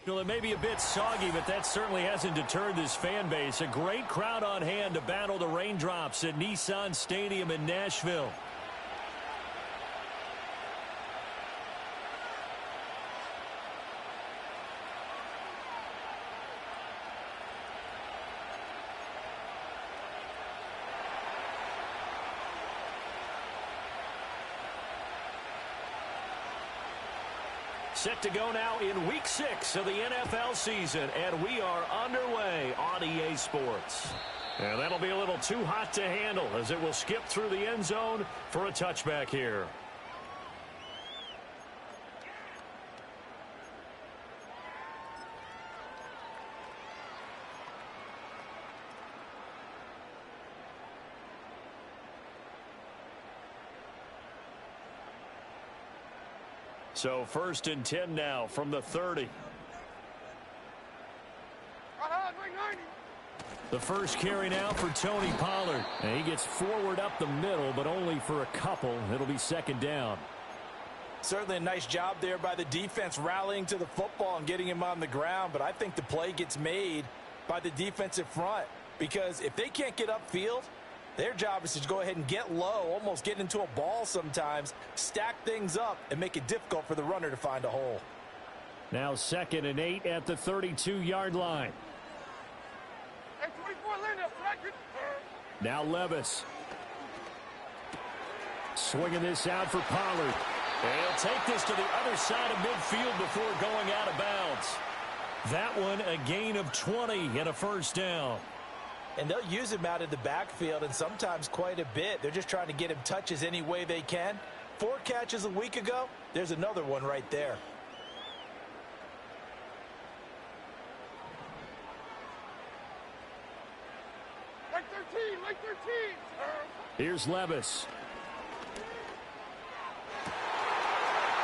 Well, it may be a bit soggy, but that certainly hasn't deterred this fan base. A great crowd on hand to battle the raindrops at Nissan Stadium in Nashville. Set to go now in Week 6 of the NFL season, and we are underway on EA Sports. And that'll be a little too hot to handle as it will skip through the end zone for a touchback here. So 1st and 10 now from the 30. The first carry now for Tony Pollard. And he gets forward up the middle, but only for a couple. It'll be 2nd down. Certainly a nice job there by the defense rallying to the football and getting him on the ground. But I think the play gets made by the defensive front. Because if they can't get upfield, their job is to go ahead and get low, almost get into a ball sometimes, stack things up, and make it difficult for the runner to find a hole. Now 2nd and 8 at the 32-yard line. Now Levis. Swinging this out for Pollard. And he'll take this to the other side of midfield before going out of bounds. That one a gain of 20 and a 1st down. And they'll use him out of the backfield, and sometimes quite a bit. They're just trying to get him touches any way they can. 4 catches a week ago. There's another one right there. Like 13. Here's Levis.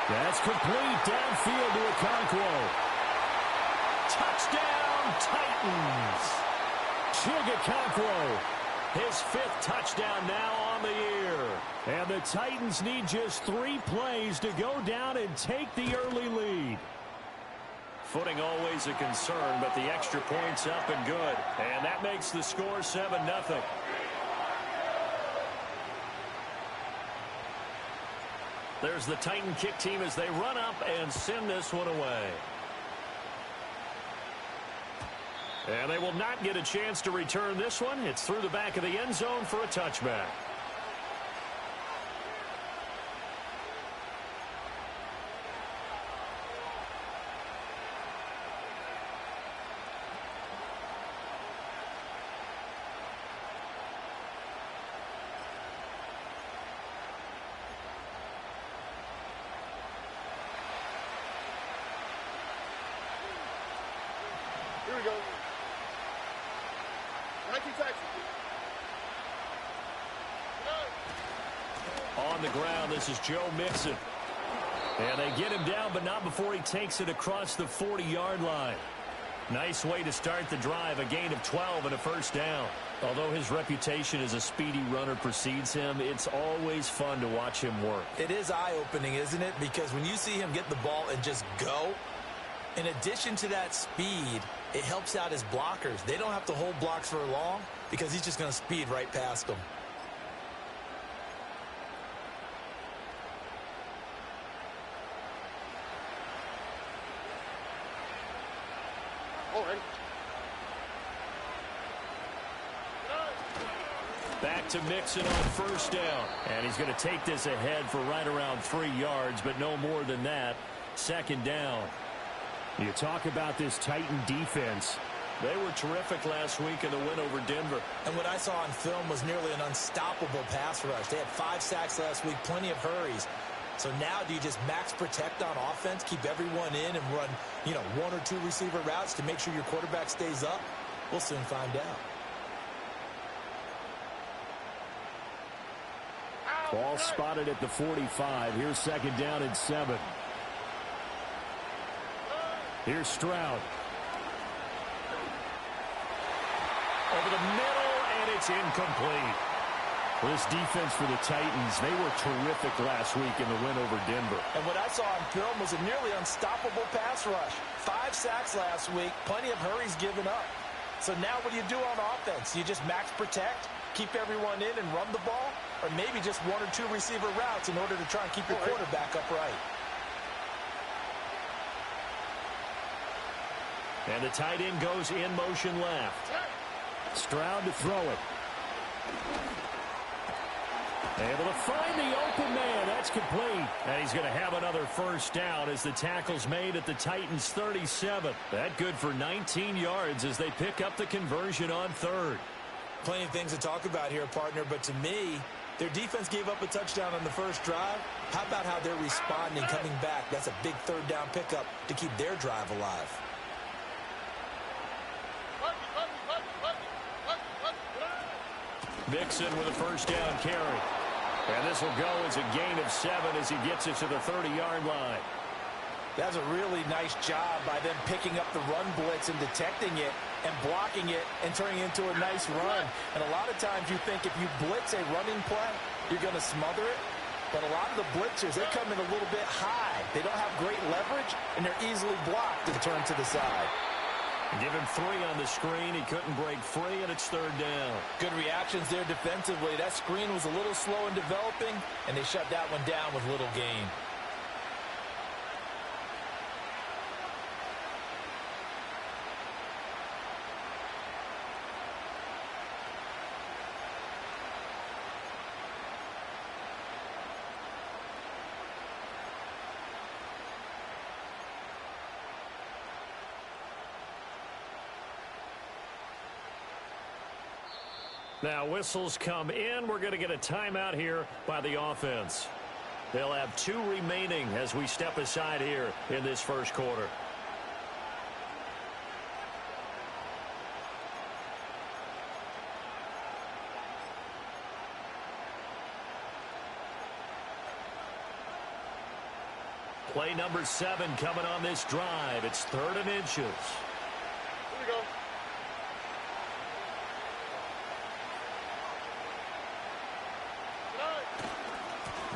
That's complete downfield to Okonkwo. Touchdown, Titans. Okonkwo, his 5th touchdown now on the year. And the Titans need just 3 plays to go down and take the early lead. Footing always a concern, but the extra point's up and good. And that makes the score 7-0. There's the Titan kick team as they run up and send this one away. And they will not get a chance to return this one. It's through the back of the end zone for a touchback. Here we go. On the ground, this is Joe Mixon. And they get him down, but not before he takes it across the 40-yard line. Nice way to start the drive, a gain of 12 and a 1st down. Although his reputation as a speedy runner precedes him, it's always fun to watch him work. It is eye-opening, isn't it? Because when you see him get the ball and just go, in addition to that speed, it helps out his blockers. They don't have to hold blocks for long because he's just going to speed right past them. Back to Mixon on 1st down. And he's going to take this ahead for right around 3 yards, but no more than that. 2nd down. You talk about this Titan defense. They were terrific last week in the win over Denver. And what I saw on film was nearly an unstoppable pass rush. They had 5 sacks last week, plenty of hurries. So now do you just max protect on offense, keep everyone in and run, 1 or 2 receiver routes to make sure your quarterback stays up? We'll soon find out. Ball spotted at the 45. Here's 2nd down and 7. Here's Stroud. Over the middle, and it's incomplete. Well, this defense for the Titans, they were terrific last week in the win over Denver. And what I saw on film was a nearly unstoppable pass rush. 5 sacks last week, plenty of hurries given up. So now what do you do on offense? You just max protect, keep everyone in and run the ball, or maybe just 1 or 2 receiver routes in order to try and keep your quarterback upright. And the tight end goes in motion left. Stroud to throw it. Able to find the open man. That's complete. And he's going to have another first down as the tackle's made at the Titans' 37. That good for 19 yards as they pick up the conversion on third. Plenty of things to talk about here, partner, but to me, their defense gave up a touchdown on the first drive. How about how they're responding, coming back? That's a big third down pickup to keep their drive alive. Mixon with a first down carry. And this will go as a gain of 7 as he gets it to the 30-yard line. That's a really nice job by them picking up the run blitz and detecting it and blocking it and turning it into a nice run. And a lot of times you think if you blitz a running play, you're going to smother it. But a lot of the blitzers, they come in a little bit high. They don't have great leverage, and they're easily blocked and turned to the side. Give him 3 on the screen. He couldn't break free, and it's third down. Good reactions there defensively. That screen was a little slow in developing, and they shut that one down with little gain. Now whistles come in. We're going to get a timeout here by the offense. They'll have 2 remaining as we step aside here in this first quarter. Play number 7 coming on this drive. It's 3rd and inches. Here we go.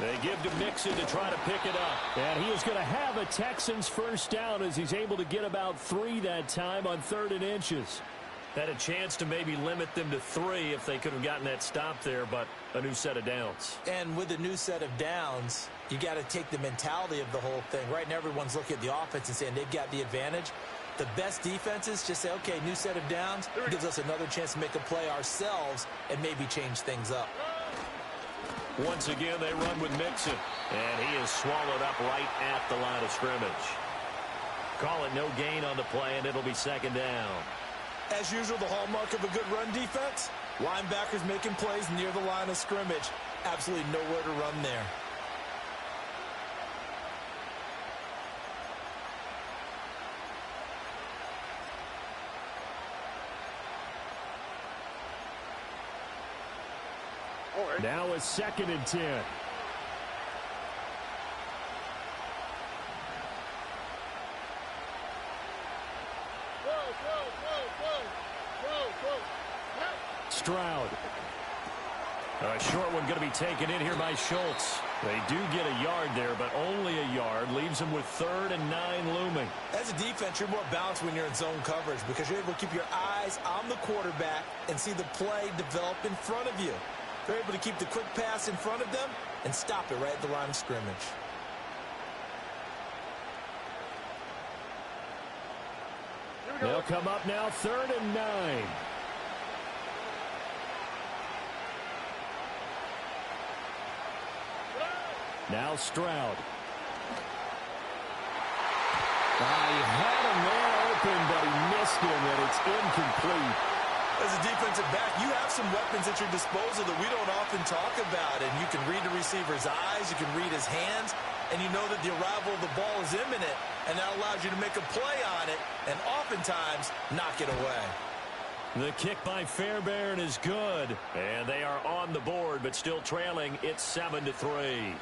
They give to Mixon to try to pick it up. And he is going to have a Texans first down as he's able to get about 3 that time on 3rd and inches. Had a chance to maybe limit them to 3 if they could have gotten that stop there, but a new set of downs. And with a new set of downs, you got to take the mentality of the whole thing. Right now, everyone's looking at the offense and saying they've got the advantage. The best defenses just say, okay, new set of downs. It gives us another chance to make a play ourselves and maybe change things up. Once again, they run with Mixon, and he is swallowed up right at the line of scrimmage. Call it no gain on the play, and it'll be 2nd down. As usual, the hallmark of a good run defense, linebackers making plays near the line of scrimmage. Absolutely nowhere to run there. Now a 2nd and 10. Stroud. A short one going to be taken in here by Schultz. They do get a yard there, but only a yard. Leaves them with 3rd and 9 looming. As a defense, you're more balanced when you're in zone coverage because you're able to keep your eyes on the quarterback and see the play develop in front of you. They're able to keep the quick pass in front of them and stop it right at the line of scrimmage. They'll come up now 3rd and 9. Now Stroud. He had a man open, but he missed him, and it's incomplete. As a defensive back, you have some weapons at your disposal that we don't often talk about. And you can read the receiver's eyes, you can read his hands, and you know that the arrival of the ball is imminent, and that allows you to make a play on it and oftentimes knock it away. The kick by Fairbairn is good, and they are on the board, but still trailing. It's 7-3.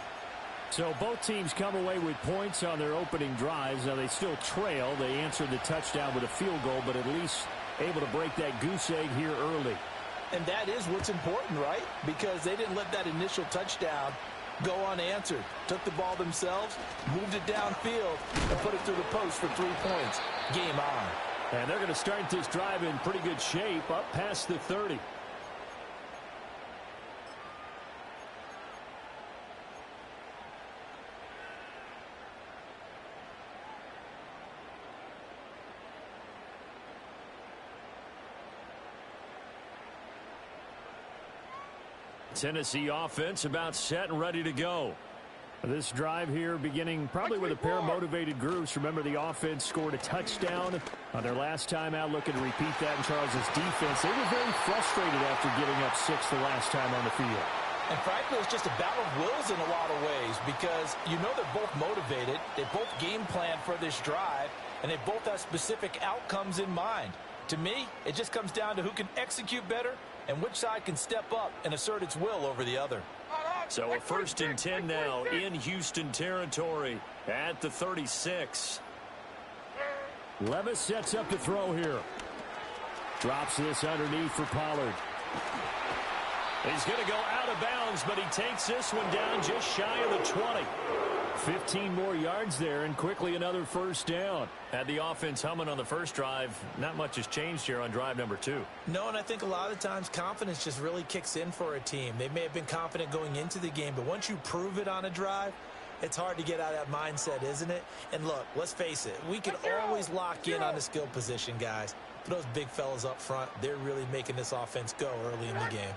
So both teams come away with points on their opening drives. Now they still trail. They answered the touchdown with a field goal, but at least able to break that goose egg here early. And that is what's important, right? Because they didn't let that initial touchdown go unanswered. Took the ball themselves, moved it downfield, and put it through the post for 3 points. Game on. And they're going to start this drive in pretty good shape, up past the 30. Tennessee offense about set and ready to go. This drive here beginning probably with a pair of motivated groups. Remember, the offense scored a touchdown on their last time out, looking to repeat that in Charles's defense. They were very frustrated after giving up 6 the last time on the field. And frankly, it's just a battle of wills in a lot of ways because you know they're both motivated. They both game plan for this drive, and they both have specific outcomes in mind. To me, it just comes down to who can execute better and which side can step up and assert its will over the other. So a 1st and 10 now in Houston territory at the 36. Levis sets up to throw here. Drops this underneath for Pollard. He's going to go out of bounds, but he takes this one down just shy of the 20. 15 more yards there, and quickly another 1st down. Had the offense humming on the first drive. Not much has changed here on drive number 2. No, and I think a lot of times confidence just really kicks in for a team. They may have been confident going into the game, but once you prove it on a drive, it's hard to get out of that mindset, isn't it? And look, let's face it, we can always lock in on the skill position, guys. But those big fellas up front, they're really making this offense go early in the game.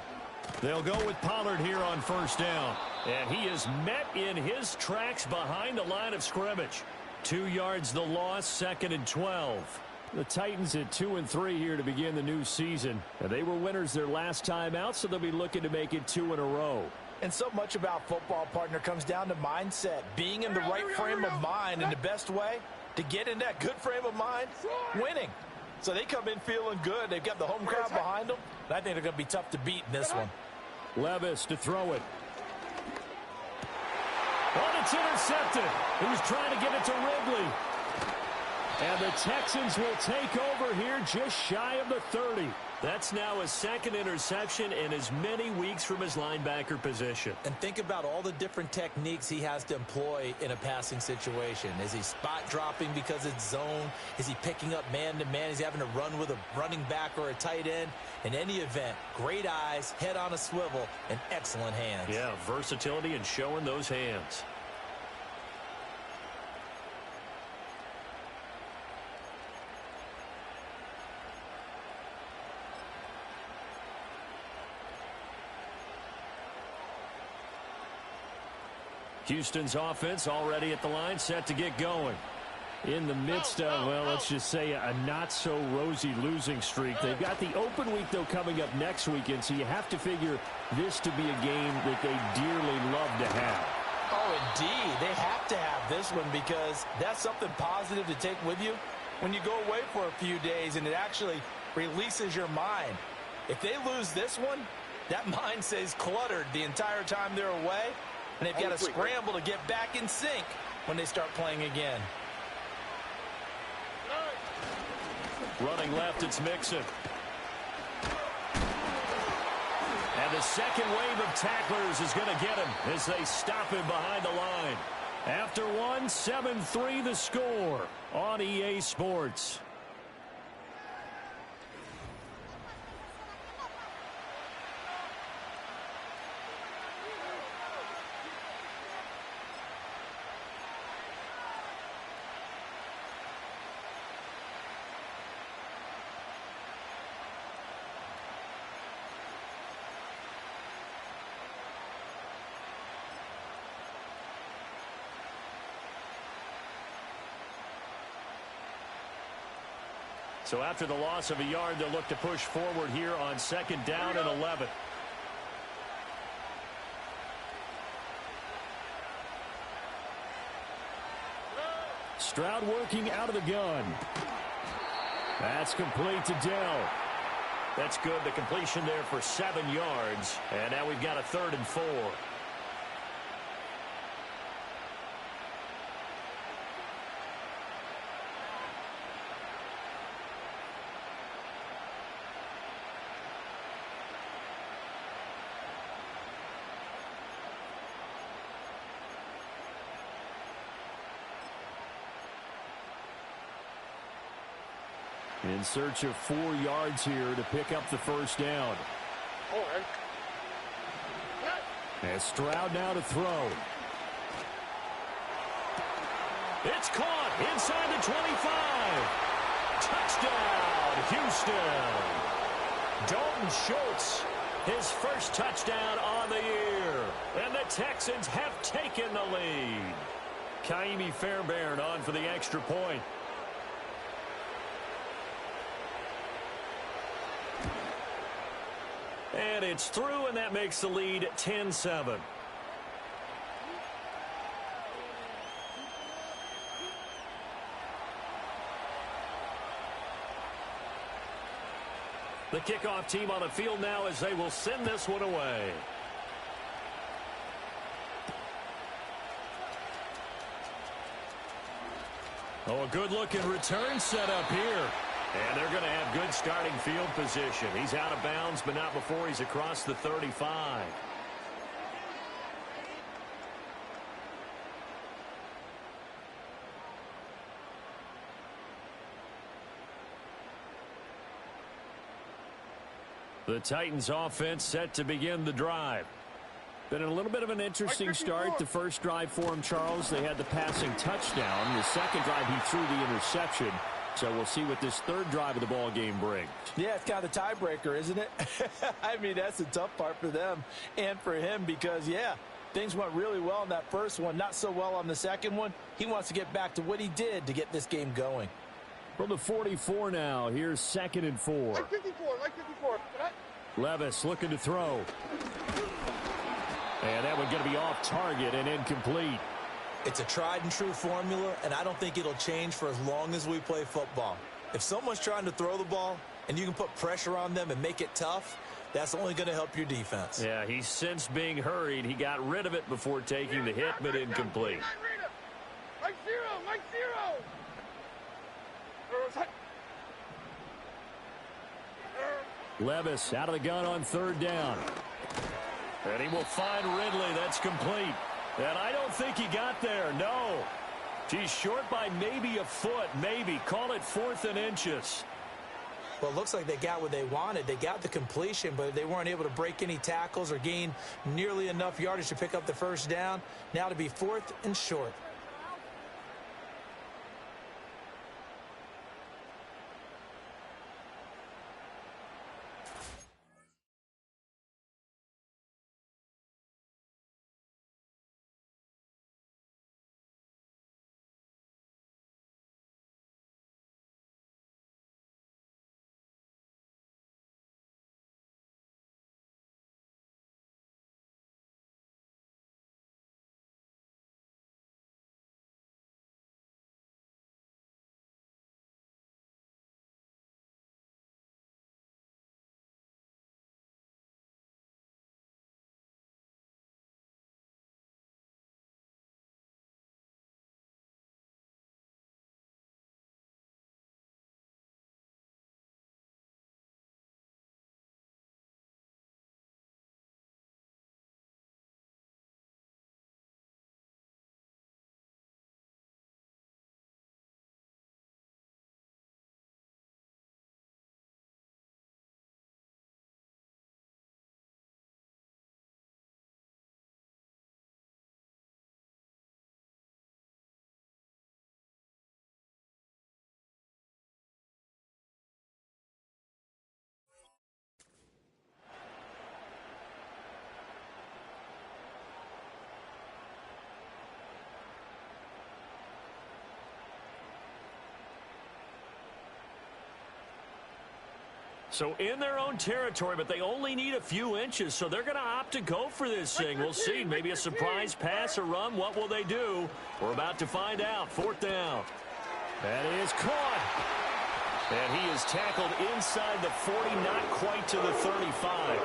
They'll go with Pollard here on 1st down. And he is met in his tracks behind the line of scrimmage. 2 yards the loss, 2nd and 12. The Titans at 2-3 here to begin the new season. And they were winners their last time out, so they'll be looking to make it 2 in a row. And so much about football, partner, comes down to mindset. Being in the right frame of mind, and the best way to get in that good frame of mind, winning. So they come in feeling good. They've got the home crowd behind them. I think they're going to be tough to beat in this one. Levis to throw it. Oh, it's intercepted. He was trying to give it to Ridley. And the Texans will take over here just shy of the 30. That's now his 2nd interception in as many weeks from his linebacker position. And think about all the different techniques he has to employ in a passing situation. Is he spot dropping because it's zone? Is he picking up man-to-man? Is he having to run with a running back or a tight end? In any event, great eyes, head on a swivel, and excellent hands. Yeah, versatility and showing those hands. Houston's offense already at the line, set to get going. In the midst of, well, let's just say a not-so-rosy losing streak. They've got the open week, though, coming up next weekend, so you have to figure this to be a game that they dearly love to have. Oh, indeed. They have to have this one because that's something positive to take with you when you go away for a few days, and it actually releases your mind. If they lose this one, that mind stays cluttered the entire time they're away. And they've got to scramble to get back in sync when they start playing again. Running left, it's Mixon. And the second wave of tacklers is going to get him as they stop him behind the line. After one, 7-3 the score on EA Sports. So after the loss of a yard, they'll look to push forward here on 2nd down and 11. Stroud working out of the gun. That's complete to Dell. That's good. The completion there for 7 yards. And now we've got a 3rd and 4. In search of 4 yards here to pick up the first down. Oh, man. As Stroud now to throw. It's caught inside the 25. Touchdown, Houston. Dalton Schultz, his first touchdown on the year. And the Texans have taken the lead. Kaimi Fairbairn on for the extra point. And it's through, and that makes the lead 10-7. The kickoff team on the field now as they will send this one away. Oh, a good-looking return set up here. And they're going to have good starting field position. He's out of bounds, but not before he's across the 35. The Titans offense set to begin the drive. Been a little bit of an interesting start. The first drive for him, Charles, they had the passing touchdown. The second drive, he threw the interception. So we'll see what this third drive of the ball game brings. Yeah, it's kind of the tiebreaker, isn't it? I mean, that's the tough part for them and for him because, yeah, things went really well in that first one, not so well on the second one. He wants to get back to what he did to get this game going. From the 44 now, here's 2nd and 4. Like 54, like 54. Levis looking to throw. And that one going to be off target and incomplete. It's a tried-and-true formula, and I don't think it'll change for as long as we play football. If someone's trying to throw the ball and you can put pressure on them and make it tough, that's only going to help your defense. Yeah, he's since being hurried. He got rid of it before taking the hit, but incomplete. Like zero, like zero. Levis out of the gun on 3rd down. And he will find Ridley. That's complete. And I don't think he got there, no. He's short by maybe a foot, maybe. Call it 4th and inches. Well, it looks like they got what they wanted. They got the completion, but they weren't able to break any tackles or gain nearly enough yardage to pick up the first down. Now to be 4th and short. So in their own territory, but they only need a few inches, so they're going to opt to go for this thing. We'll see. Maybe a surprise pass or run. What will they do? We're about to find out. 4th down. That is caught. And he is tackled inside the 40, not quite to the 35.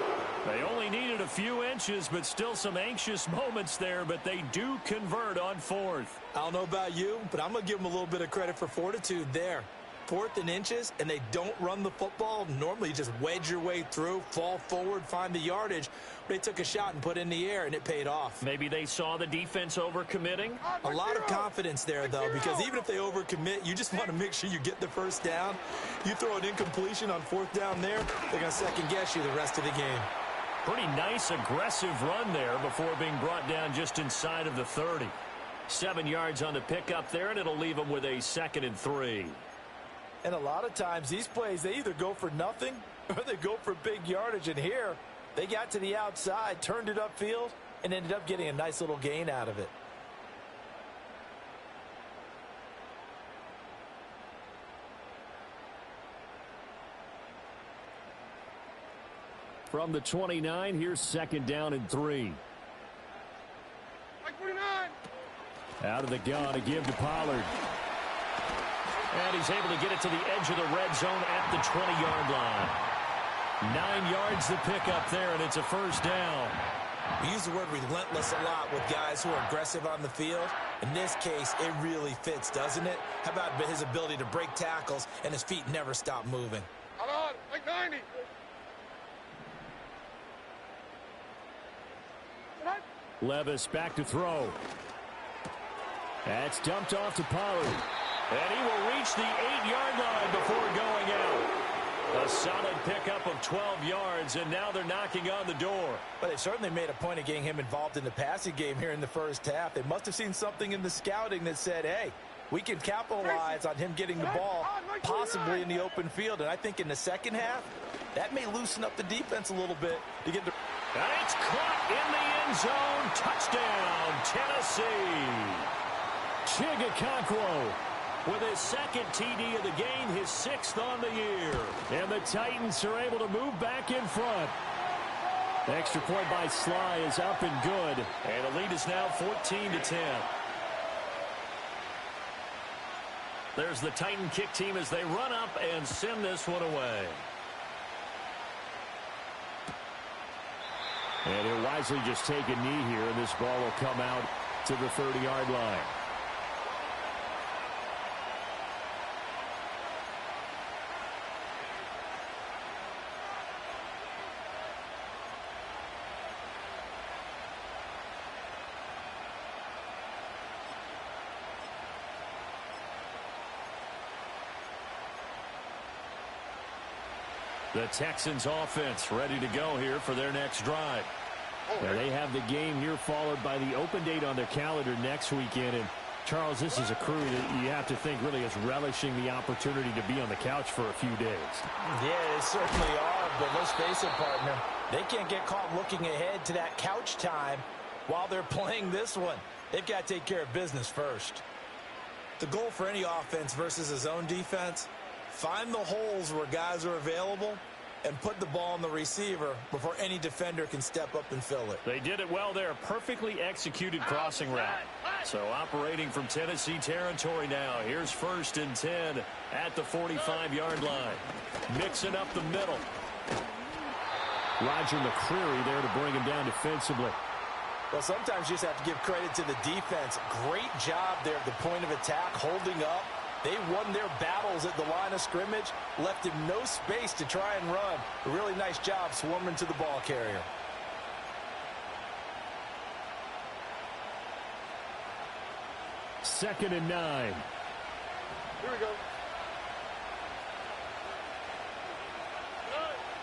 They only needed a few inches, but still some anxious moments there, but they do convert on 4th. I don't know about you, but I'm going to give them a little bit of credit for fortitude there. 4th and inches and they don't run the football, normally you just wedge your way through, fall forward, find the yardage. They took a shot and put it in the air, and it paid off. Maybe they saw the defense overcommitting. A lot of confidence there, though, because even if they overcommit, you just want to make sure you get the first down. You throw an incompletion on 4th down there, they're going to second-guess you the rest of the game. Pretty nice, aggressive run there before being brought down just inside of the 30. 7 yards on the pickup there, and it'll leave them with a 2nd and 3. And a lot of times, these plays, they either go for nothing or they go for big yardage. And here, they got to the outside, turned it upfield, and ended up getting a nice little gain out of it. From the 29, here's 2nd down and 3. Like 49. Out of the gun, a give to Pollard. And he's able to get it to the edge of the red zone at the 20-yard line. 9 yards to pick up there, and it's a first down. We use the word relentless a lot with guys who are aggressive on the field. In this case, it really fits, doesn't it? How about his ability to break tackles and his feet never stop moving? Hold on. Like 90. Levis back to throw. That's dumped off to Pollard. And he will reach the 8-yard line before going out. A solid pickup of 12 yards, and now they're knocking on the door. But they certainly made a point of getting him involved in the passing game here in the first half. They must have seen something in the scouting that said, hey, we can capitalize on him getting the ball possibly in the open field. And I think in the second half, that may loosen up the defense a little bit to get the... And it's caught in the end zone. Touchdown, Tennessee. Chigakonkwo with his 2nd TD of the game, his 6th on the year. And the Titans are able to move back in front. The extra point by Sly is up and good. And the lead is now 14-10. There's the Titan kick team as they run up and send this one away. And he'll wisely just take a knee here, and this ball will come out to the 30-yard line. The Texans offense ready to go here for their next drive. Now they have the game here followed by the open date on their calendar next weekend. And Charles, this is a crew that you have to think really is relishing the opportunity to be on the couch for a few days. Yeah, they certainly are, but let's face it, partner. They can't get caught looking ahead to that couch time while they're playing this one. They've got to take care of business first. The goal for any offense versus a zone defense, find the holes where guys are available and put the ball on the receiver before any defender can step up and fill it. They did it well there. Perfectly executed crossing route. So operating from Tennessee territory now. Here's 1st and 10 at the 45-yard line. Mixing up the middle. Roger McCreary there to bring him down defensively. Well, sometimes you just have to give credit to the defense. Great job there at the point of attack, holding up. They won their battles at the line of scrimmage, left him no space to try and run. A really nice job swarming to the ball carrier. Second and 9. Here we go.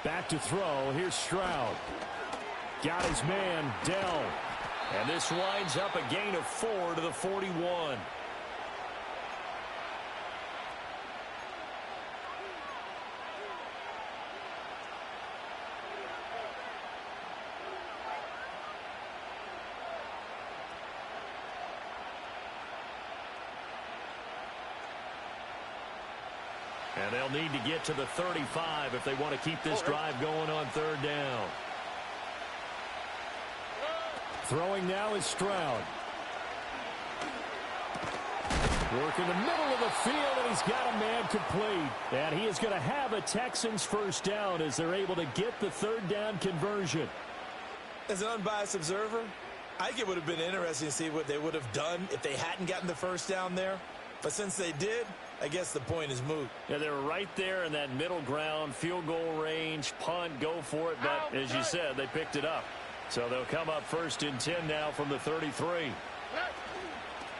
Back to throw. Here's Stroud. Got his man, Dell. And this winds up a gain of 4 to the 41. And they'll need to get to the 35 if they want to keep this drive going on 3rd down. Throwing now is Stroud. Work in the middle of the field, and he's got a man complete. And he is going to have a Texans first down as they're able to get the 3rd down conversion. As an unbiased observer, I think it would have been interesting to see what they would have done if they hadn't gotten the first down there. But since they did, I guess the point is moot. Yeah, they were right there in that middle ground, field goal range, punt, go for it. But as you said, they picked it up. So they'll come up 1st and 10 now from the 33.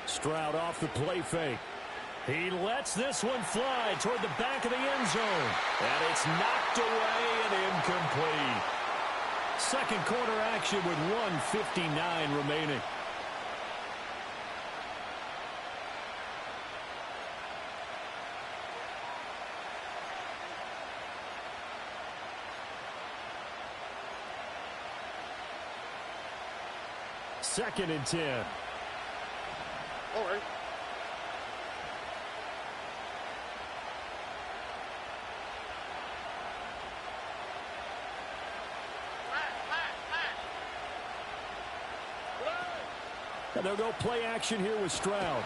Stroud off the play fake. He lets this one fly toward the back of the end zone. And it's knocked away and incomplete. Second quarter action with 1:59 remaining. Second and 10. All right. And they'll go play action here with Stroud.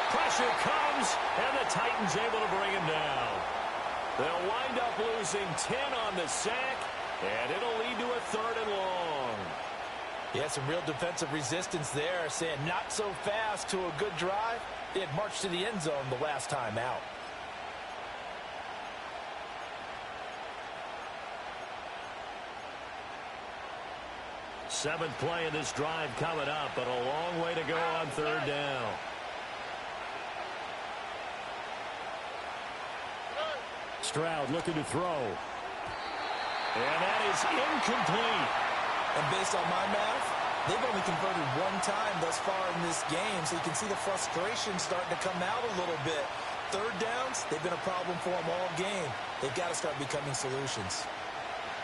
Pressure comes, and the Titans able to bring him down. They'll wind up losing 10 on the sack, and it'll lead to a 3rd and long. Yeah, some real defensive resistance there, saying not so fast to a good drive. They had marched to the end zone the last time out. Seventh play of this drive coming up, but a long way to go on 3rd down. Stroud looking to throw. And that is incomplete. And based on my math, they've only converted one time thus far in this game, so you can see the frustration starting to come out a little bit. 3rd downs, they've been a problem for them all game. They've got to start becoming solutions.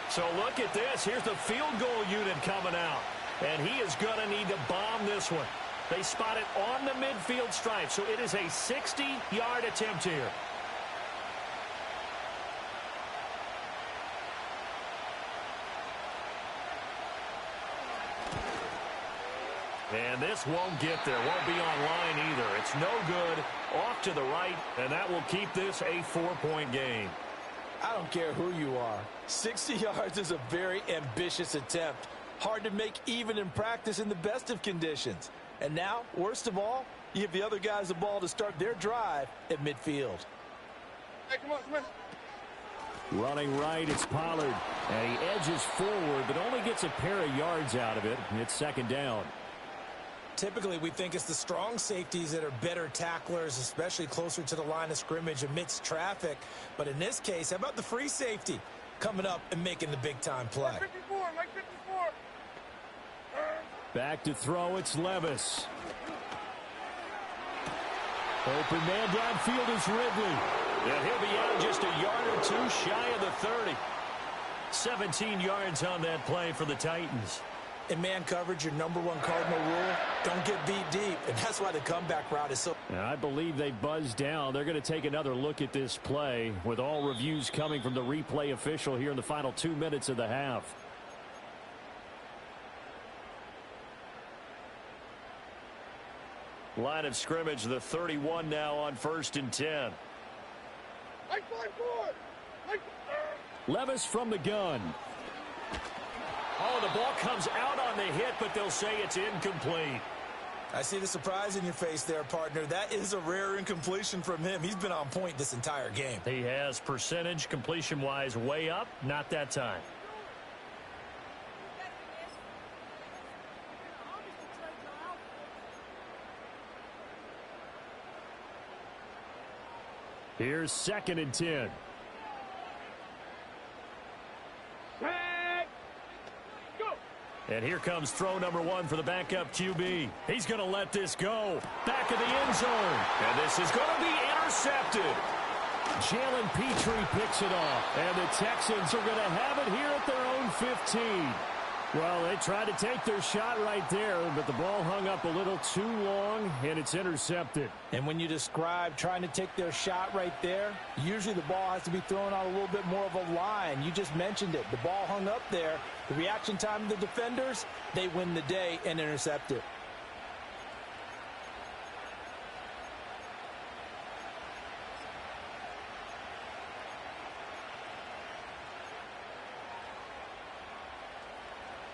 So look at this. Here's the field goal unit coming out. And he is going to need to bomb this one. They spot it on the midfield stripe, so it is a 60-yard attempt here. And this won't get there. Won't be online either. It's no good. Off to the right, and that will keep this a 4-point game. I don't care who you are. 60 yards is a very ambitious attempt. Hard to make even in practice in the best of conditions. And now, worst of all, you give the other guys the ball to start their drive at midfield. Hey, come on, come on. Running right, it's Pollard. And he edges forward, but only gets a pair of yards out of it. It's 2nd down. Typically, we think it's the strong safeties that are better tacklers, especially closer to the line of scrimmage amidst traffic. But in this case, how about the free safety coming up and making the big-time play? Mike 54, Mike 54. Back to throw, it's Levis. Open man downfield is Ridley. And he'll be out just a yard or two shy of the 30. 17 yards on that play for the Titans. In man coverage, your #1 cardinal rule, don't get beat deep. And that's why the comeback route is so... And I believe they buzzed down. They're going to take another look at this play with all reviews coming from the replay official here in the final 2 minutes of the half. Line of scrimmage, the 31 now on 1st and 10. Mike 54. Mike. Levis from the gun. Oh, the ball comes out on the hit, but they'll say it's incomplete. I see the surprise in your face there, partner. That is a rare incompletion from him. He's been on point this entire game. He has percentage completion-wise way up, not that time. Here's 2nd and 10. And here comes throw #1 for the backup QB. He's going to let this go. Back of the end zone. And this is going to be intercepted. Jalen Petrie picks it off. And the Texans are going to have it here at their own 15. Well, they tried to take their shot right there, but the ball hung up a little too long, and it's intercepted. And when you describe trying to take their shot right there, usually the ball has to be thrown on a little bit more of a line. You just mentioned it. The ball hung up there. The reaction time of the defenders, they win the day and intercept it.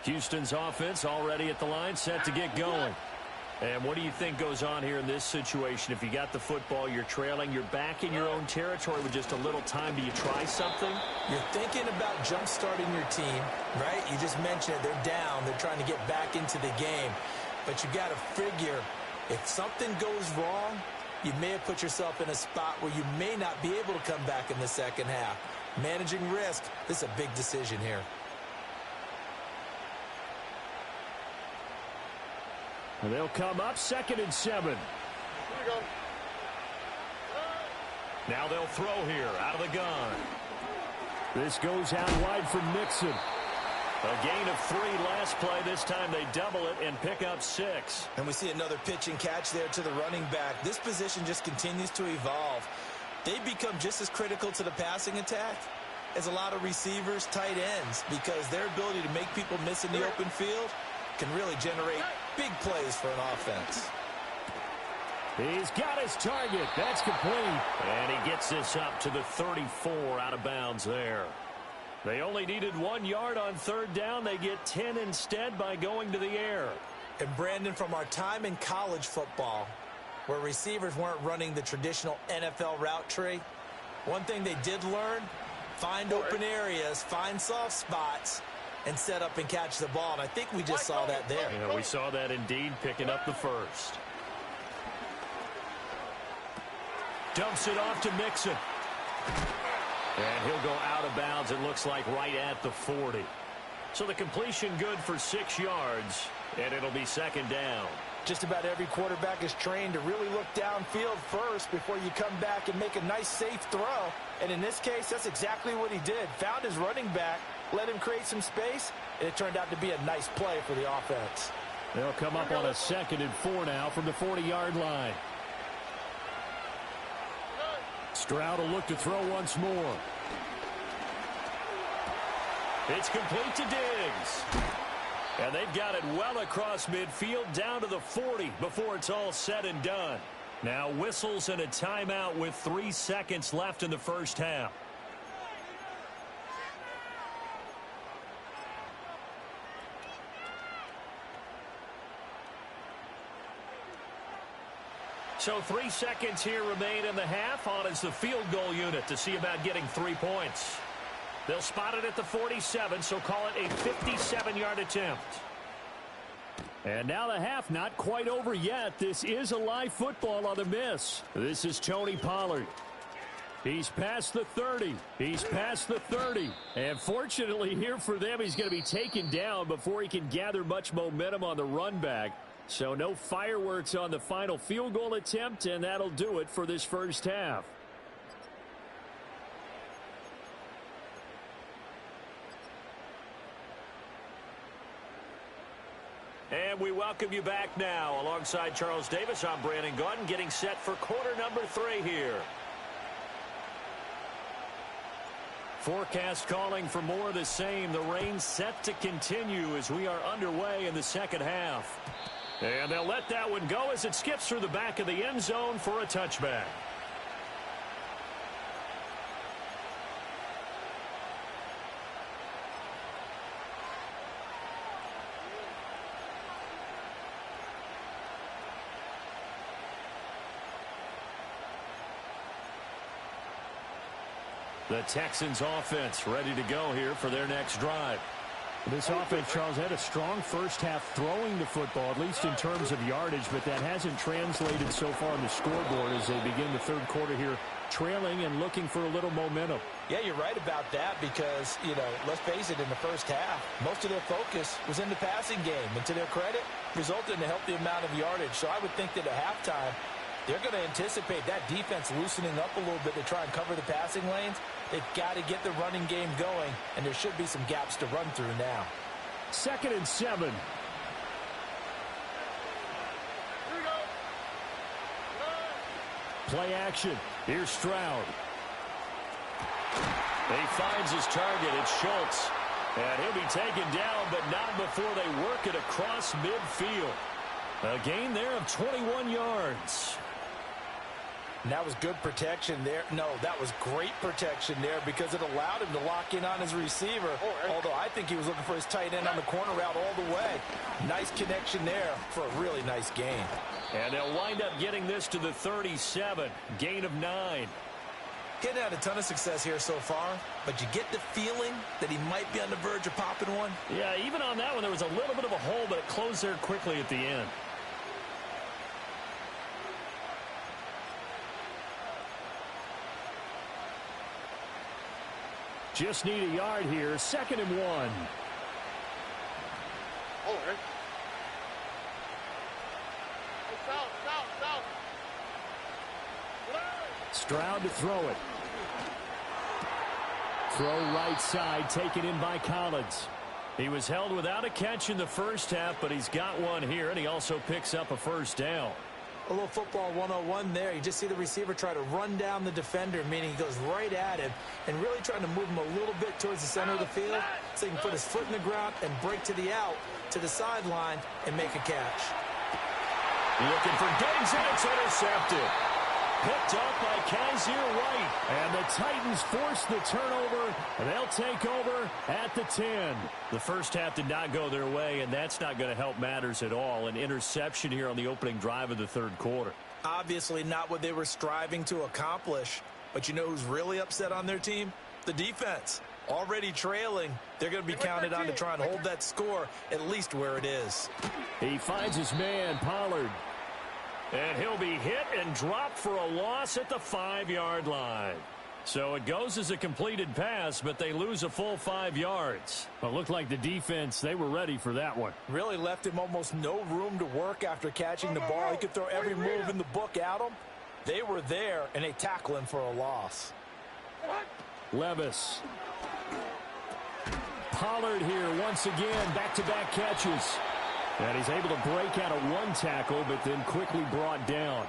Houston's offense already at the line, set to get going. And what do you think goes on here in this situation? If you got the football, you're trailing, you're back in your own territory with just a little time. Do you try something? You're thinking about jump-starting your team, right? You just mentioned it. They're down. They're trying to get back into the game. But you got to figure, if something goes wrong, you may have put yourself in a spot where you may not be able to come back in the second half. Managing risk, this is a big decision here. And they'll come up 2nd and 7. Here we go. Now they'll throw here out of the gun. This goes out wide for Mixon. A gain of 3 last play. This time they double it and pick up 6. And we see another pitch and catch there to the running back. This position just continues to evolve. They become just as critical to the passing attack as a lot of receivers, tight ends, because their ability to make people miss in the open field can really generate big plays for an offense. He's got his target. That's complete. And he gets this up to the 34 out of bounds there. They only needed 1 yard on 3rd down. They get 10 instead by going to the air. And Brandon, from our time in college football, where receivers weren't running the traditional NFL route tree, one thing they did learn, find open areas, find soft spots, and set up and catch the ball. And I think we just saw that there. Yeah, we saw that indeed, picking up the first. Dumps it off to Mixon. And he'll go out of bounds, it looks like, right at the 40. So the completion good for 6 yards, and it'll be 2nd down. Just about every quarterback is trained to really look downfield first before you come back and make a nice, safe throw. And in this case, that's exactly what he did. Found his running back, let him create some space, and it turned out to be a nice play for the offense. They'll come up on a 2nd and 4 now from the 40-yard line. Stroud will look to throw once more. It's complete to Diggs. And they've got it well across midfield down to the 40 before it's all said and done. Now whistles and a timeout with 3 seconds left in the first half. So 3 seconds here remain in the half. On is the field goal unit to see about getting 3 points. They'll spot it at the 47, so call it a 57-yard attempt. And now the half not quite over yet. This is a live football on the miss. This is Tony Pollard. He's past the 30. He's past the 30. And fortunately here for them, he's going to be taken down before he can gather much momentum on the run back. So no fireworks on the final field goal attempt, and that'll do it for this first half. And we welcome you back now. Alongside Charles Davis, I'm Brandon Gaudin, getting set for quarter number 3 here. Forecast calling for more of the same. The rain set to continue as we are underway in the second half. And they'll let that one go as it skips through the back of the end zone for a touchback. The Texans offense ready to go here for their next drive. This offense, Charles, had a strong first half throwing the football, at least in terms of yardage, but that hasn't translated so far on the scoreboard as they begin the third quarter here, trailing and looking for a little momentum. Yeah, you're right about that because, let's face it, in the first half, most of their focus was in the passing game. And to their credit, resulted in a healthy amount of yardage. So I would think that at halftime, they're going to anticipate that defense loosening up a little bit to try and cover the passing lanes. They've got to get the running game going, and there should be some gaps to run through now. 2nd and 7. Here we go. Play action. Here's Stroud. He finds his target. It's Schultz. And he'll be taken down, but not before they work it across midfield. A gain there of 21 yards. And that was good protection there. No, that was great protection there because it allowed him to lock in on his receiver. Although I think he was looking for his tight end on the corner route all the way. Nice connection there for a really nice gain. And they'll wind up getting this to the 37. Gain of 9. Getting had a ton of success here so far, but you get the feeling that he might be on the verge of popping one. Yeah, even on that one, there was a little bit of a hole, but it closed there quickly at the end. Just need a yard here. 2nd and 1. Oh, right. South. Stroud to throw it. Throw right side, taken in by Collins. He was held without a catch in the first half, but he's got one here, and he also picks up a first down. A little football 101 there. You just see the receiver try to run down the defender, meaning he goes right at him and really trying to move him a little bit towards the center of the field so he can put his foot in the ground and break to the out, to the sideline, and make a catch. Looking for Diggs, and it's intercepted. Picked up by Kaiser White. And the Titans force the turnover, and they'll take over at the 10. The first half did not go their way, and that's not going to help matters at all. An interception here on the opening drive of the third quarter. Obviously not what they were striving to accomplish. But you know who's really upset on their team? The defense. Already trailing, they're going to be counted on to try and hold that score at least where it is. He finds his man, Pollard. And he'll be hit and dropped for a loss at the 5-yard line. So it goes as a completed pass, but they lose a full 5 yards. Well, it looked like the defense, they were ready for that one. Really left him almost no room to work after catching the ball. He could throw every move in the book at him. They were there, and they tackle him for a loss. Levis. Pollard here once again, back-to-back catches. And he's able to break out of one tackle, but then quickly brought down.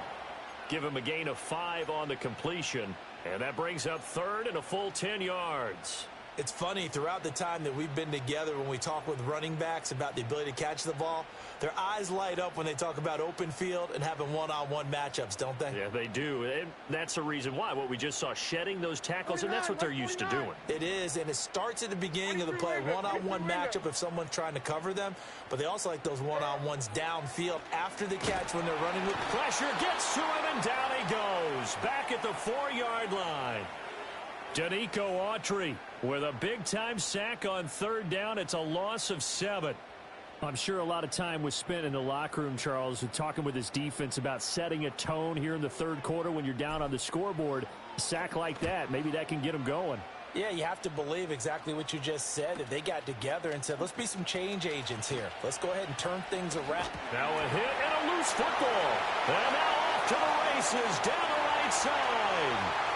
Give him a gain of 5 on the completion. And that brings up 3rd and a full 10 yards. It's funny, throughout the time that we've been together, when we talk with running backs about the ability to catch the ball, their eyes light up when they talk about open field and having one-on-one matchups, don't they? Yeah, they do. And that's the reason why. What we just saw, shedding those tackles, and that's what they're used to doing. It is, and it starts at the beginning of the play. One-on-one matchup if someone's trying to cover them, but they also like those one-on-ones downfield after the catch when they're running with pressure. Gets to him, and down he goes. Back at the 4-yard line. Danico Autry with a big-time sack on 3rd down. It's a loss of 7. I'm sure a lot of time was spent in the locker room, Charles, talking with his defense about setting a tone here in the third quarter when you're down on the scoreboard. A sack like that, maybe that can get them going. Yeah, you have to believe exactly what you just said. That they got together and said, let's be some change agents here. Let's go ahead and turn things around. Now a hit and a loose football. And now off to the races down the right side.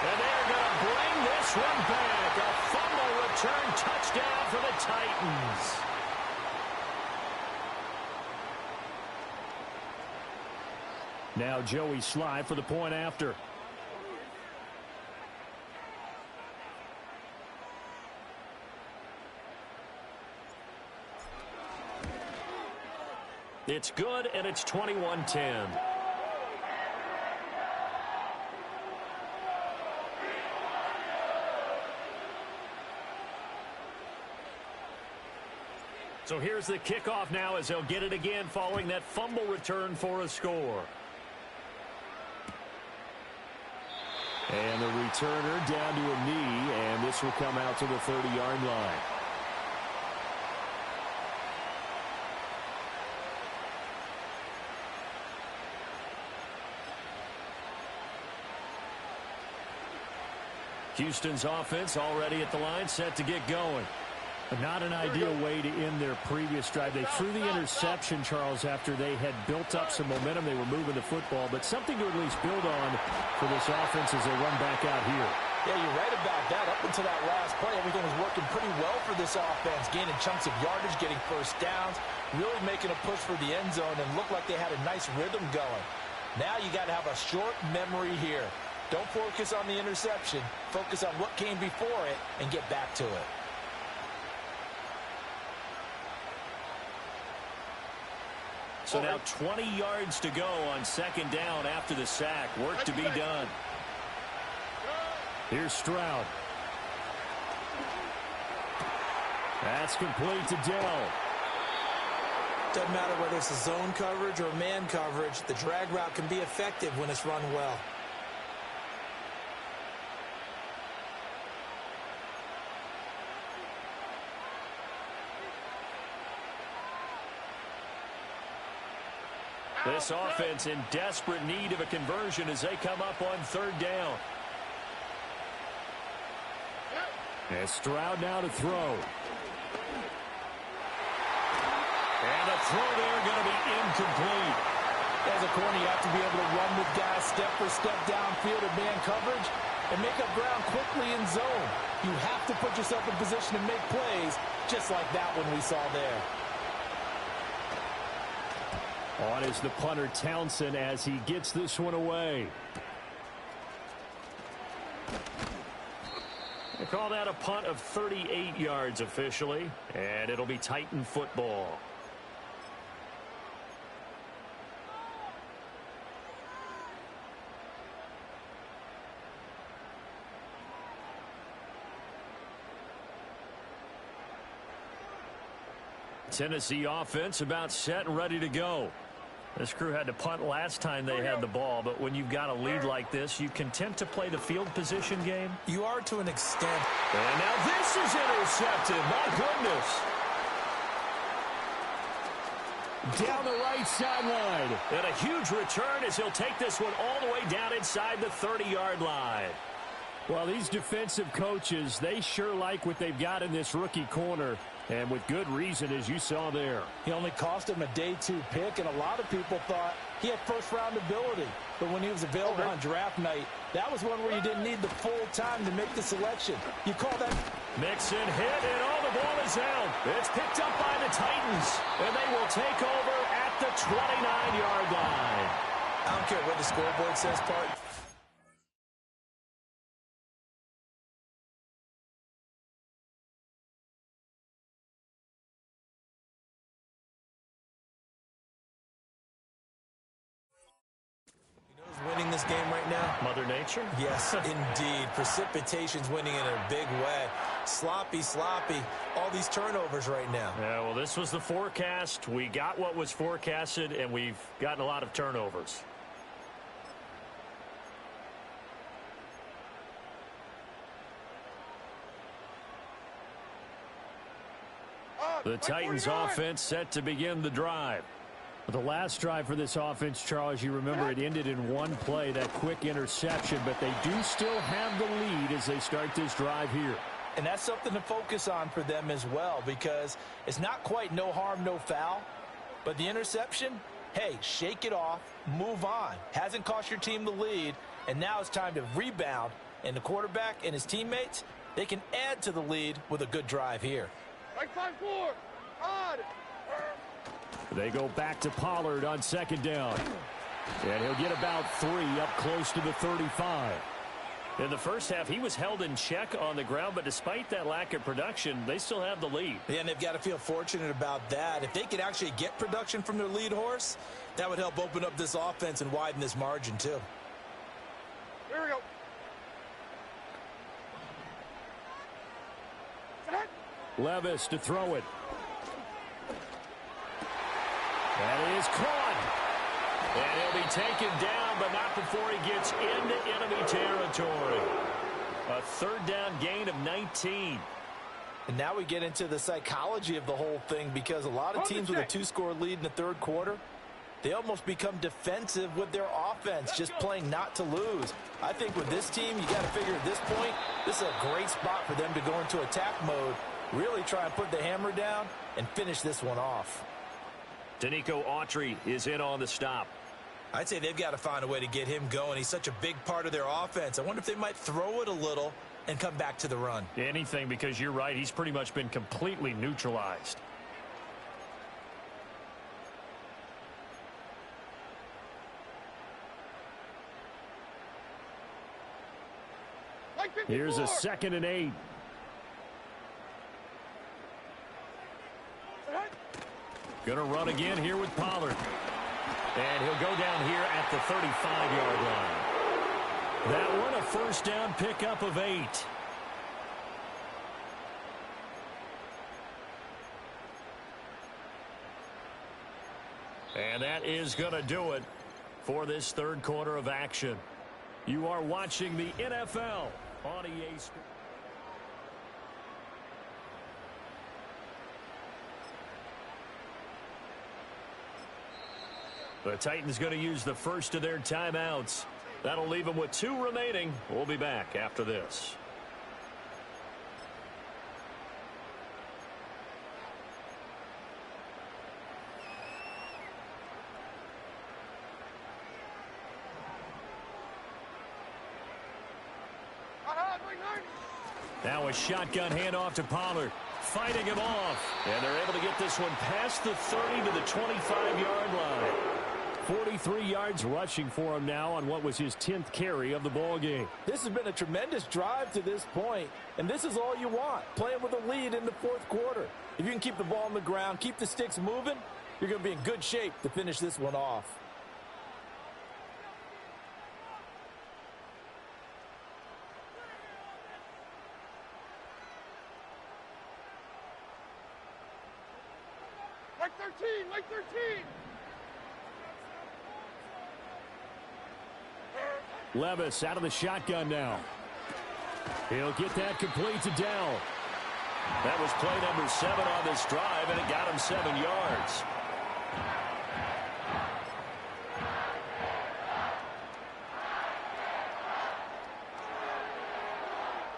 And they're going to bring this one back. A fumble return touchdown for the Titans. Now Joey Sly for the point after. It's good, and it's 21-10. So here's the kickoff now as they'll get it again following that fumble return for a score. And the returner down to a knee, and this will come out to the 30-yard line. Houston's offense already at the line, set to get going. Not an ideal way to end their previous drive. They threw the interception, Charles, after they had built up some momentum. They were moving the football, but something to at least build on for this offense as they run back out here. Yeah, you're right about that. Up until that last play, everything was working pretty well for this offense, gaining chunks of yardage, getting first downs, really making a push for the end zone, and looked like they had a nice rhythm going. Now you got to have a short memory here. Don't focus on the interception. Focus on what came before it and get back to it. So now 20 yards to go on second down after the sack. Work to be done. Here's Stroud. That's complete to Dell. Doesn't matter whether it's a zone coverage or man coverage, the drag route can be effective when it's run well. This offense in desperate need of a conversion as they come up on third down. And Stroud now to throw. And the throw there going to be incomplete. As a corner, you have to be able to run with guys step for step downfield in man coverage and make up ground quickly in zone. You have to put yourself in position to make plays, just like that one we saw there. On is the punter Townsend as he gets this one away. They call that a punt of 38 yards officially, and it'll be Titan football. Tennessee offense about set and ready to go. This crew had to punt last time they had the ball, but when you've got a lead like this, you content to play the field position game? You are to an extent. And now this is intercepted. My goodness. Down the right sideline. And a huge return as he'll take this one all the way down inside the 30-yard line. Well, these defensive coaches, they sure like what they've got in this rookie corner. And with good reason, as you saw there. He only cost him a day 2 pick, and a lot of people thought he had first-round ability. But when he was available on draft night, that was one where you didn't need the full time to make the selection. You call that... Mixon hit, and all the ball is out. It's picked up by the Titans, and they will take over at the 29-yard line. I don't care what the scoreboard says, Park. Winning this game right now? Mother Nature? Yes, indeed. Precipitation's winning in a big way. Sloppy, all these turnovers right now. Yeah, well, this was the forecast. We got what was forecasted, and we've gotten a lot of turnovers. The Titans offense set to begin the drive. The last drive for this offense, Charles, you remember it ended in one play, that quick interception, but they do still have the lead as they start this drive here. And that's something to focus on for them as well, because it's not quite no harm, no foul, but the interception, hey, shake it off, move on. Hasn't cost your team the lead, and now it's time to rebound, and the quarterback and his teammates, they can add to the lead with a good drive here. Right side 4, odd. They go back to Pollard on second down. And he'll get about 3 up close to the 35. In the first half, he was held in check on the ground, but despite that lack of production, they still have the lead. Yeah, and they've got to feel fortunate about that. If they could actually get production from their lead horse, that would help open up this offense and widen this margin, too. Here we go. Levis to throw it. That is caught. And he'll be taken down, but not before he gets into enemy territory. A third down gain of 19. And now we get into the psychology of the whole thing, because a lot of teams with a 2-score lead in the third quarter, they almost become defensive with their offense, just playing not to lose. I think with this team, you got to figure at this point, this is a great spot for them to go into attack mode, really try and put the hammer down and finish this one off. Danico Autry is in on the stop. I'd say they've got to find a way to get him going. He's such a big part of their offense. I wonder if they might throw it a little and come back to the run. Anything, because you're right, he's pretty much been completely neutralized. Here's a 2nd and 8. Going to run again here with Pollard. And he'll go down here at the 35-yard line. That one a first down pickup of 8. And that is going to do it for this third quarter of action. You are watching the NFL on EA Sports. The Titans going to use the first of their timeouts. That'll leave them with 2 remaining. We'll be back after this. Now a shotgun handoff to Pollard. Fighting him off. And they're able to get this one past the 30 to the 25-yard line. 43 yards rushing for him now on what was his 10th carry of the ball game. This has been a tremendous drive to this point, and this is all you want, playing with a lead in the fourth quarter. If you can keep the ball on the ground, keep the sticks moving, you're going to be in good shape to finish this one off. Like 13, like 13. Levis out of the shotgun now. He'll get that complete to Dell. That was play number 7 on this drive, and it got him 7 yards.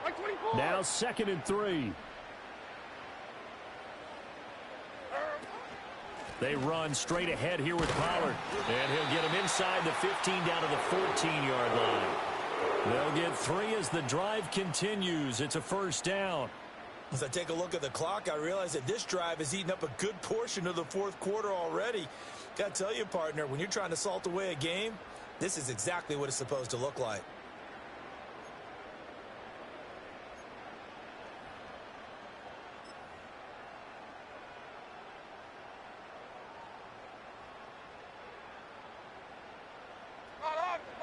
Like 24. Now 2nd and 3. They run straight ahead here with Pollard. And he'll get him inside the 15 down to the 14-yard line. They'll get 3 as the drive continues. It's a first down. As I take a look at the clock, I realize that this drive has eaten up a good portion of the fourth quarter already. Got to tell you, partner, when you're trying to salt away a game, this is exactly what it's supposed to look like.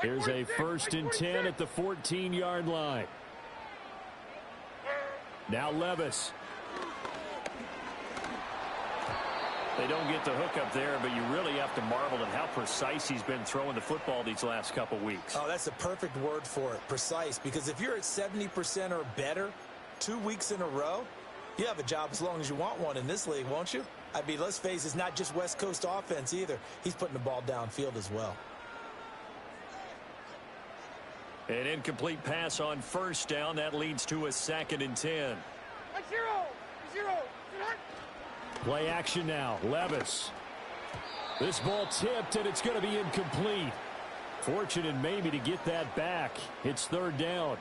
Here's a 1st and 10 at the 14-yard line. Now Levis. They don't get the hook up there, but you really have to marvel at how precise he's been throwing the football these last couple weeks. Oh, that's the perfect word for it, precise, because if you're at 70% or better 2 weeks in a row, you have a job as long as you want one in this league, won't you? I mean, let's face it, it's not just West Coast offense either. He's putting the ball downfield as well. An incomplete pass on first down. That leads to a 2nd and 10. Like 0. Play action now. Levis. This ball tipped, and it's going to be incomplete. Fortunate maybe to get that back. It's 3rd down.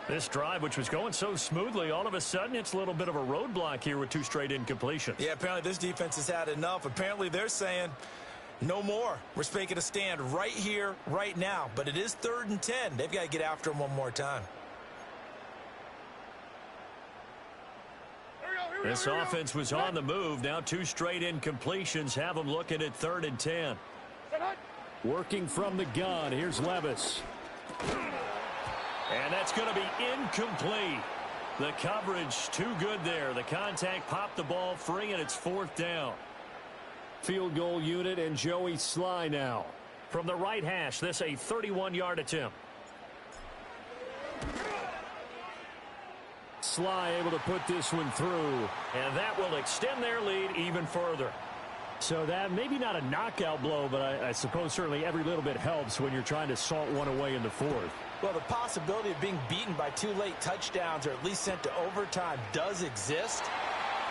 This drive, which was going so smoothly, all of a sudden it's a little bit of a roadblock here with 2 straight incompletions. Yeah, apparently this defense has had enough. Apparently they're saying no more. We're making a stand right here, right now. But it is 3rd and 10. They've got to get after him one more time. This offense was on the move. Now 2 straight incompletions have them looking at 3rd and 10. Working from the gun. Here's Levis. And that's going to be incomplete. The coverage too good there. The contact popped the ball free, and it's 4th down. Field goal unit and Joey Sly now. From the right hash, this a 31-yard attempt. Sly able to put this one through, and that will extend their lead even further. So that maybe not a knockout blow, but I suppose certainly every little bit helps when you're trying to salt one away in the 4th. Well, the possibility of being beaten by 2 late touchdowns or at least sent to overtime does exist.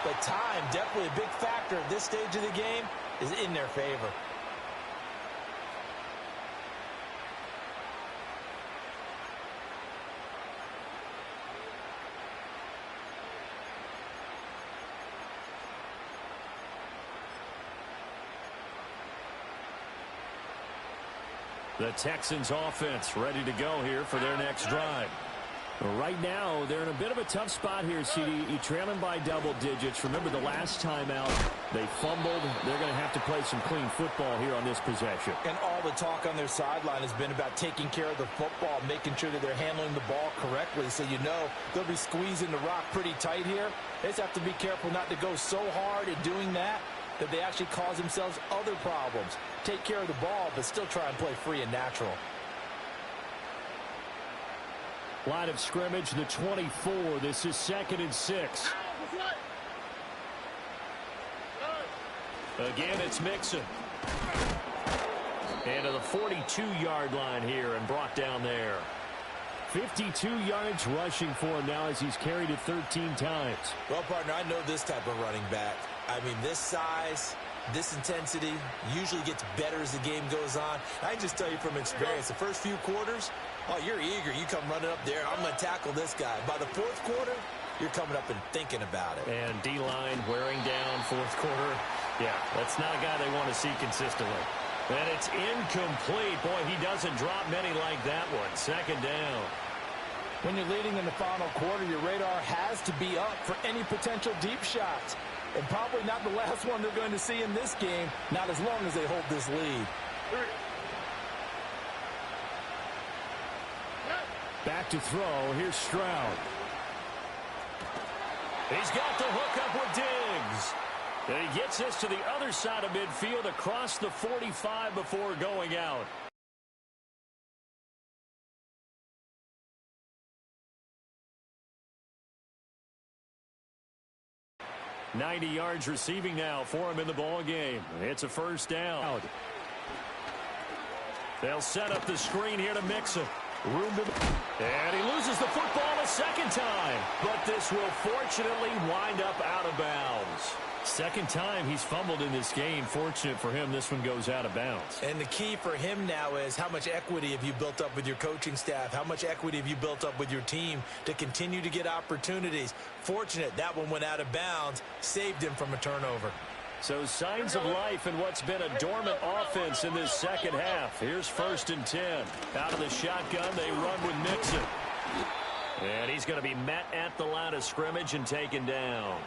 But time, definitely a big factor at this stage of the game, is in their favor. The Texans offense ready to go here for their next drive. Right now, they're in a bit of a tough spot here, CD. You trail them by double digits. Remember the last time out, they fumbled. They're going to have to play some clean football here on this possession. And all the talk on their sideline has been about taking care of the football, making sure that they're handling the ball correctly. So you know they'll be squeezing the rock pretty tight here. They just have to be careful not to go so hard at doing that they actually cause themselves other problems. Take care of the ball, but still try and play free and natural. Line of scrimmage, the 24. This is 2nd and 6. Again, it's Mixon. And to the 42-yard line here and brought down there. 52 yards rushing for him now as he's carried it 13 times. Well, partner, I know this type of running back. I mean, this size, this intensity usually gets better as the game goes on. I can just tell you from experience, the first few quarters, oh, you're eager. You come running up there. I'm going to tackle this guy. By the 4th quarter, you're coming up and thinking about it. And D-line wearing down 4th quarter. Yeah, that's not a guy they want to see consistently. And it's incomplete. Boy, he doesn't drop many like that one. 2nd down. When you're leading in the final quarter, your radar has to be up for any potential deep shots. And probably not the last one they're going to see in this game, not as long as they hold this lead. Back to throw. Here's Stroud. He's got the hook up with Diggs. And he gets this to the other side of midfield across the 45 before going out. $90 yards receiving now for him in the ball game. It's a 1st down. They'll set up the screen here to Mixon. And he loses the football a 2nd time. But this will fortunately wind up out of bounds. 2nd time he's fumbled in this game. Fortunate for him, this one goes out of bounds. And the key for him now is how much equity have you built up with your coaching staff? How much equity have you built up with your team to continue to get opportunities? Fortunate that one went out of bounds, saved him from a turnover. So signs of life in what's been a dormant offense in this 2nd half. Here's 1st and 10. Out of the shotgun, they run with Mixon. And he's going to be met at the line of scrimmage and taken down.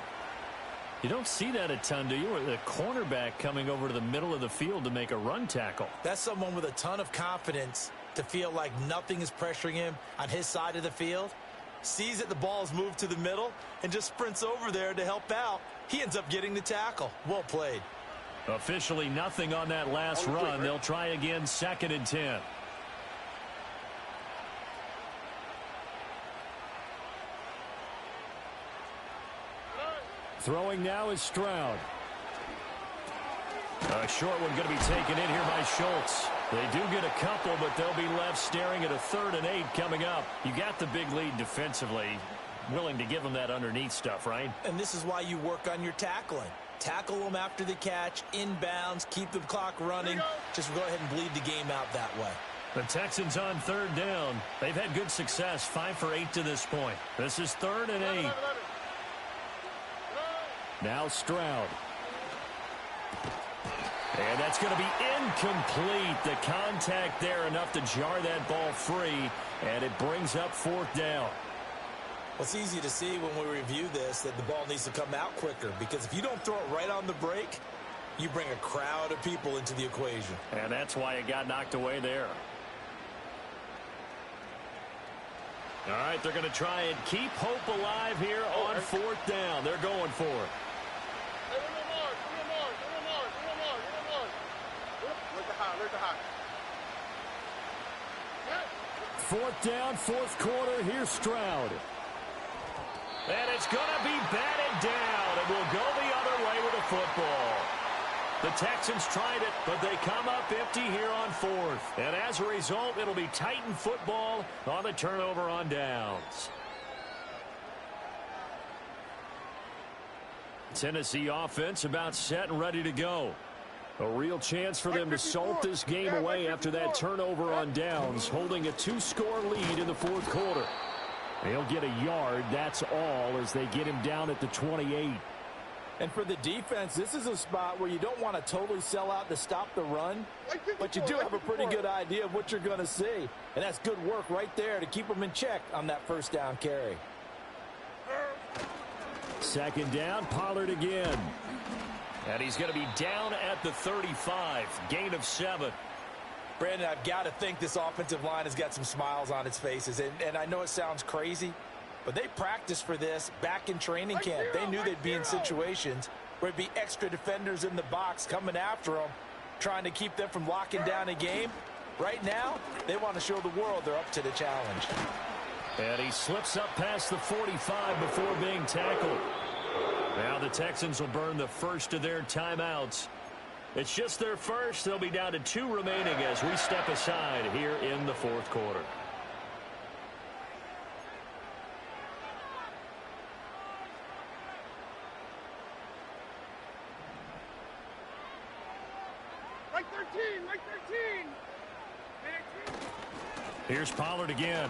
You don't see that a ton, do you? Or the cornerback coming over to the middle of the field to make a run tackle. That's someone with a ton of confidence to feel like nothing is pressuring him on his side of the field. Sees that the ball's moved to the middle and just sprints over there to help out. He ends up getting the tackle. Well played. Officially nothing on that last run. They'll try again 2nd and 10. Throwing now is Stroud. A short one going to be taken in here by Schultz. They do get a couple, but they'll be left staring at a 3rd and 8 coming up. You got the big lead defensively. Willing to give them that underneath stuff, right? And this is why you work on your tackling. Tackle them after the catch, inbounds, keep the clock running. Just go ahead and bleed the game out that way. The Texans on 3rd down. They've had good success, 5 for 8 to this point. This is 3rd and 8. Now Stroud. And that's going to be incomplete. The contact there enough to jar that ball free, and it brings up 4th down. Well, it's easy to see when we review this that the ball needs to come out quicker, because if you don't throw it right on the break, you bring a crowd of people into the equation. And that's why it got knocked away there. All right, they're going to try and keep hope alive here on 4th down. They're going for it. Fourth down, 4th quarter. Here's Stroud. And it's going to be batted down, and we'll go the other way with the football. The Texans tried it, but they come up empty here on 4th. And as a result, it'll be Titan football on the turnover on downs. Tennessee offense about set and ready to go. A real chance for them to salt this game away after that turnover on downs, holding a 2-score lead in the 4th quarter. They'll get a yard, that's all, as they get him down at the 28. And for the defense, this is a spot where you don't want to totally sell out to stop the run, but you do have a pretty good idea of what you're going to see. And that's good work right there to keep them in check on that first down carry. Second down, Pollard again. And he's going to be down at the 35, gain of 7. Brandon, I've got to think this offensive line has got some smiles on its faces. And I know it sounds crazy, but they practiced for this back in training camp. They knew they'd be in situations where there'd be extra defenders in the box coming after them, trying to keep them from locking down a game. Right now, they want to show the world they're up to the challenge. And he slips up past the 45 before being tackled. Now the Texans will burn the first of their timeouts. It's just their first. They'll be down to 2 remaining as we step aside here in the fourth quarter. Right 13, right 13. Here's Pollard again.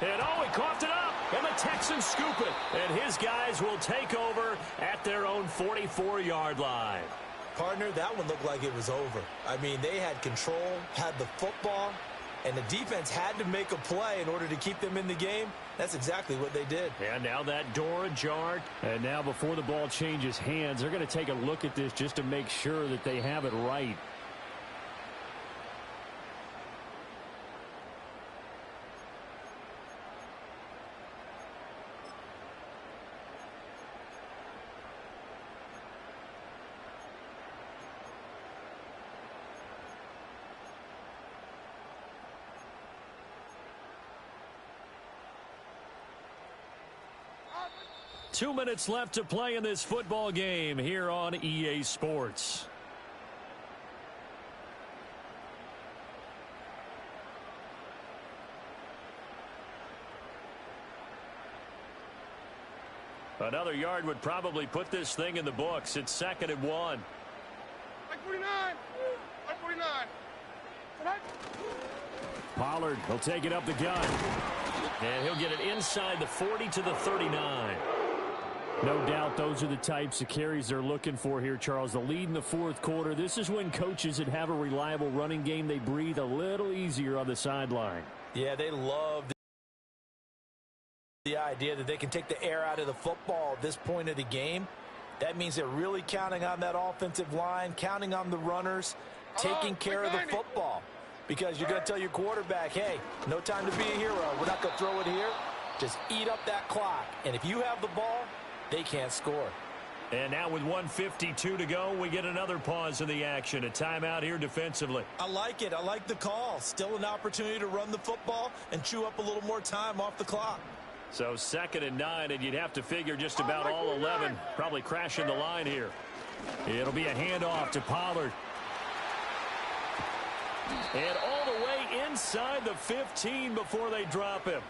And oh, he coughed it up, and the Texans scoop it. And his guys will take over at their own 44-yard line. Partner, that one looked like it was over. I mean, they had control, had the football, and the defense had to make a play in order to keep them in the game. That's exactly what they did. And now that door ajar. And now before the ball changes hands, they're going to take a look at this just to make sure that they have it right. Two minutes left to play in this football game here on EA Sports. Another yard would probably put this thing in the books. It's 2nd and 1. Like 49. Like 49. Pollard, he'll take it up the gut. And he'll get it inside the 40 to the 39. No doubt those are the types of carries they're looking for here, Charles. The lead in the fourth quarter. This is when coaches that have a reliable running game, they breathe a little easier on the sideline. Yeah, they love the idea that they can take the air out of the football at this point of the game. That means they're really counting on that offensive line, counting on the runners, taking care of the football. Because you're going to tell your quarterback, hey, no time to be a hero. We're not going to throw it here. Just eat up that clock. And if you have the ball, they can't score. And now with 1:52 to go, we get another pause in the action. A timeout here defensively. I like it. I like the call. Still an opportunity to run the football and chew up a little more time off the clock. So 2nd and 9, and you'd have to figure just about all 11 probably crashing the line here. It'll be a handoff to Pollard. And all the way inside the 15 before they drop him.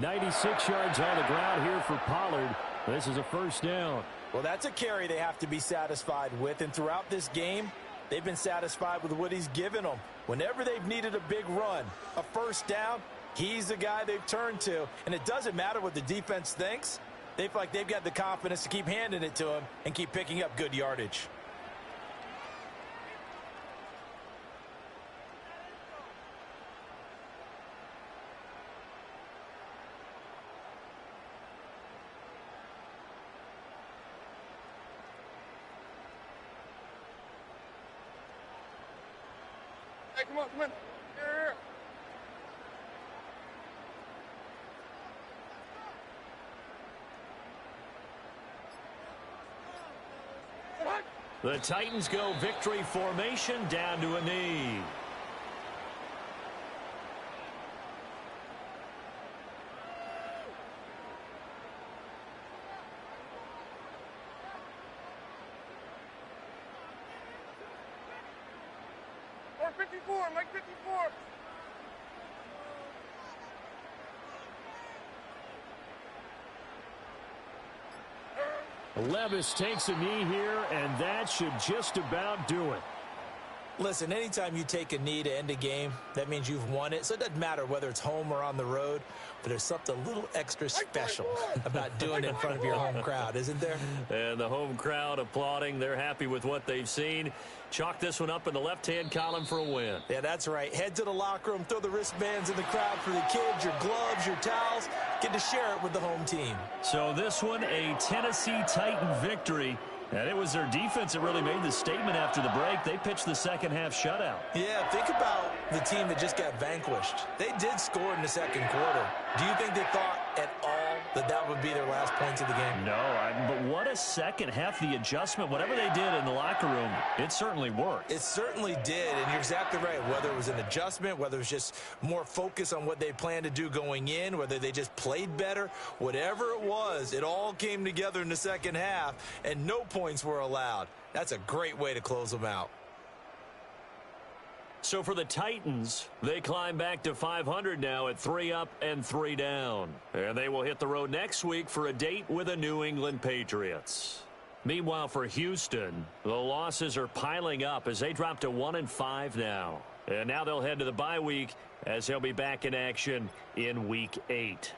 96 yards on the ground here for Pollard. This is a first down. Well, that's a carry they have to be satisfied with. And throughout this game, they've been satisfied with what he's given them. Whenever they've needed a big run, a first down, he's the guy they've turned to. And it doesn't matter what the defense thinks. They feel like they've got the confidence to keep handing it to him and keep picking up good yardage. Hey, come on, come in. Here. The Titans go victory formation down to a knee. Or 54, Mike 54. Levis takes a knee here, and that should just about do it. Listen, anytime you take a knee to end a game, that means you've won it. So it doesn't matter whether it's home or on the road, but there's something a little extra special about doing it in front of your home crowd, isn't there? And the home crowd applauding. They're happy with what they've seen. Chalk this one up in the left-hand column for a win. Yeah, that's right. Head to the locker room, throw the wristbands in the crowd for the kids, your gloves, your towels. Get to share it with the home team. So this one, a Tennessee Titan victory. And it was their defense that really made the statement after the break. They pitched the second-half shutout. Yeah, think about the team that just got vanquished. They did score in the second quarter. Do you think they thought at all that that would be their last points of the game? No, but what a second half. The adjustment, whatever they did in the locker room, it certainly worked. It certainly did, and you're exactly right. Whether it was an adjustment, whether it was just more focus on what they planned to do going in, whether they just played better, whatever it was, it all came together in the second half, and no points were allowed. That's a great way to close them out. So for the Titans, they climb back to 500 now at 3 up and 3 down. And they will hit the road next week for a date with the New England Patriots. Meanwhile, for Houston, the losses are piling up as they drop to 1-5 now. And now they'll head to the bye week as they'll be back in action in Week 8.